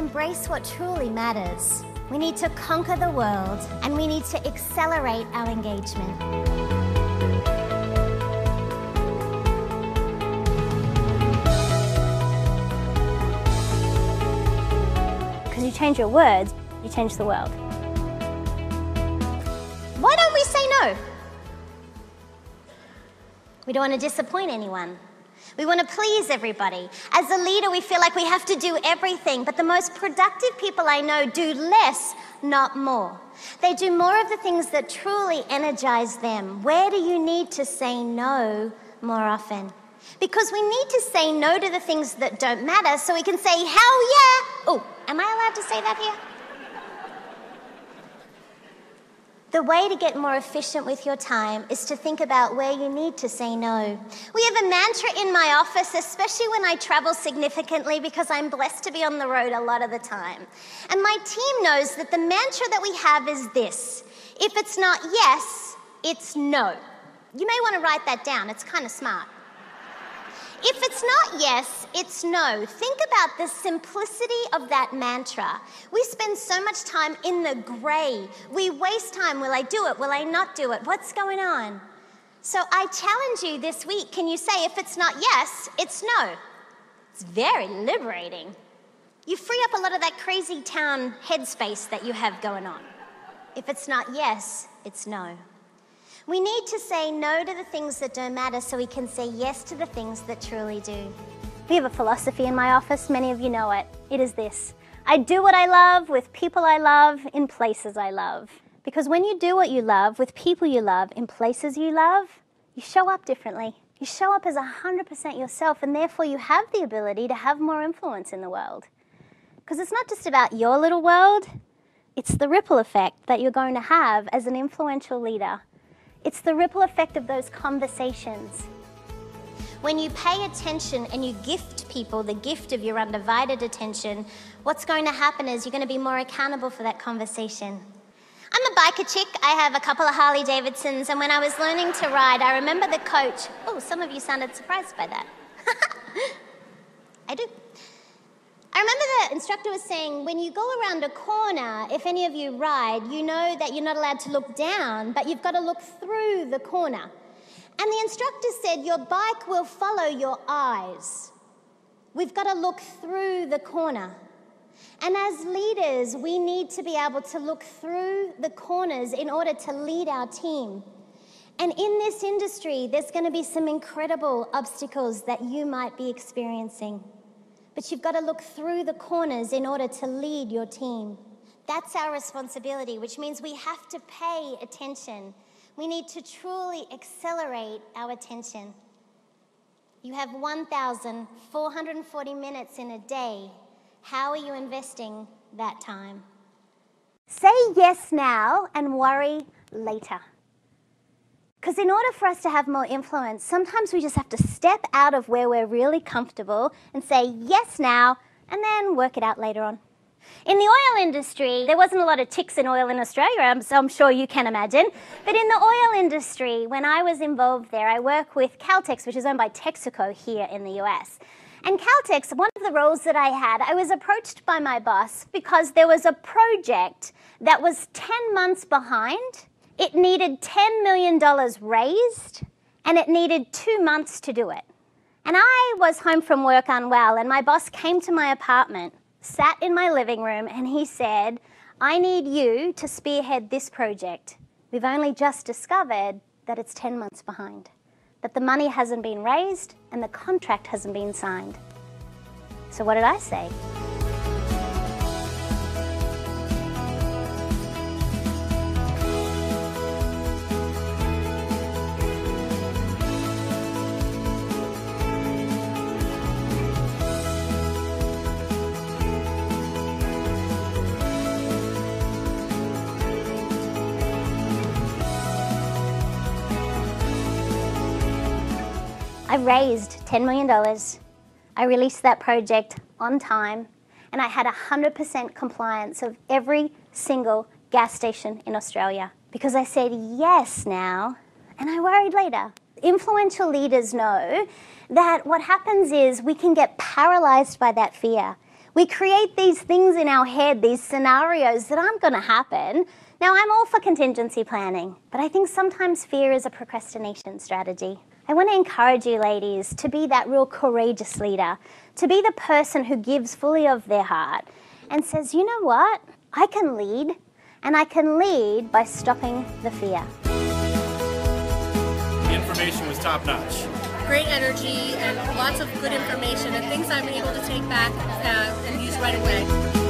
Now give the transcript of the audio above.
embrace what truly matters. We need to conquer the world, and we need to accelerate our engagement. Because you change your words, you change the world. Why don't we say no? We don't want to disappoint anyone. We want to please everybody. As a leader, we feel like we have to do everything, but the most productive people I know do less, not more. They do more of the things that truly energize them. Where do you need to say no more often? Because we need to say no to the things that don't matter so we can say, hell yeah! Oh, am I allowed to say that here? The way to get more efficient with your time is to think about where you need to say no. We have a mantra in my office, especially when I travel significantly, because I'm blessed to be on the road a lot of the time. And my team knows that the mantra that we have is this: if it's not yes, it's no. You may want to write that down, it's kind of smart. If it's not yes, it's no. Think about the simplicity of that mantra. We spend so much time in the grey. We waste time. Will I do it? Will I not do it? What's going on? So I challenge you this week. Can you say, if it's not yes, it's no? It's very liberating. You free up a lot of that crazy town headspace that you have going on. If it's not yes, it's no. We need to say no to the things that don't matter so we can say yes to the things that truly do. We have a philosophy in my office, many of you know it. It is this: I do what I love, with people I love, in places I love. Because when you do what you love, with people you love, in places you love, you show up differently. You show up as 100% yourself, and therefore you have the ability to have more influence in the world. Because it's not just about your little world, it's the ripple effect that you're going to have as an influential leader. It's the ripple effect of those conversations. When you pay attention and you gift people the gift of your undivided attention, what's going to happen is you're going to be more accountable for that conversation. I'm a biker chick. I have a couple of Harley Davidsons, and when I was learning to ride, I remember the coach. Oh, some of you sounded surprised by that. I do. I remember the instructor was saying, when you go around a corner, if any of you ride, you know that you're not allowed to look down, but you've got to look through the corner. And the instructor said, your bike will follow your eyes. We've got to look through the corner. And as leaders, we need to be able to look through the corners in order to lead our team. And in this industry, there's going to be some incredible obstacles that you might be experiencing. But you've got to look through the corners in order to lead your team. That's our responsibility, which means we have to pay attention. We need to truly accelerate our attention. You have 1,440 minutes in a day. How are you investing that time? Say yes now and worry later. Because in order for us to have more influence, sometimes we just have to step out of where we're really comfortable and say yes now, and then work it out later on. In the oil industry, there wasn't a lot of ticks in oil in Australia, so I'm sure you can imagine. But in the oil industry, when I was involved there, I work with Caltex, which is owned by Texaco here in the US. And Caltex, one of the roles that I had, I was approached by my boss because there was a project that was 10 months behind. It needed $10 million raised, and it needed 2 months to do it. And I was home from work unwell, and my boss came to my apartment, sat in my living room, and he said, I need you to spearhead this project. We've only just discovered that it's 10 months behind, that the money hasn't been raised and the contract hasn't been signed. So what did I say? I raised $10 million, I released that project on time, and I had 100% compliance of every single gas station in Australia because I said yes now, and I worried later. Influential leaders know that what happens is we can get paralyzed by that fear. We create these things in our head, these scenarios that aren't going to happen. Now, I'm all for contingency planning, but I think sometimes fear is a procrastination strategy. I want to encourage you, ladies, to be that real courageous leader, to be the person who gives fully of their heart and says, you know what? I can lead, and I can lead by stopping the fear. The information was top-notch. Great energy and lots of good information and things I'm able to take back and use right away.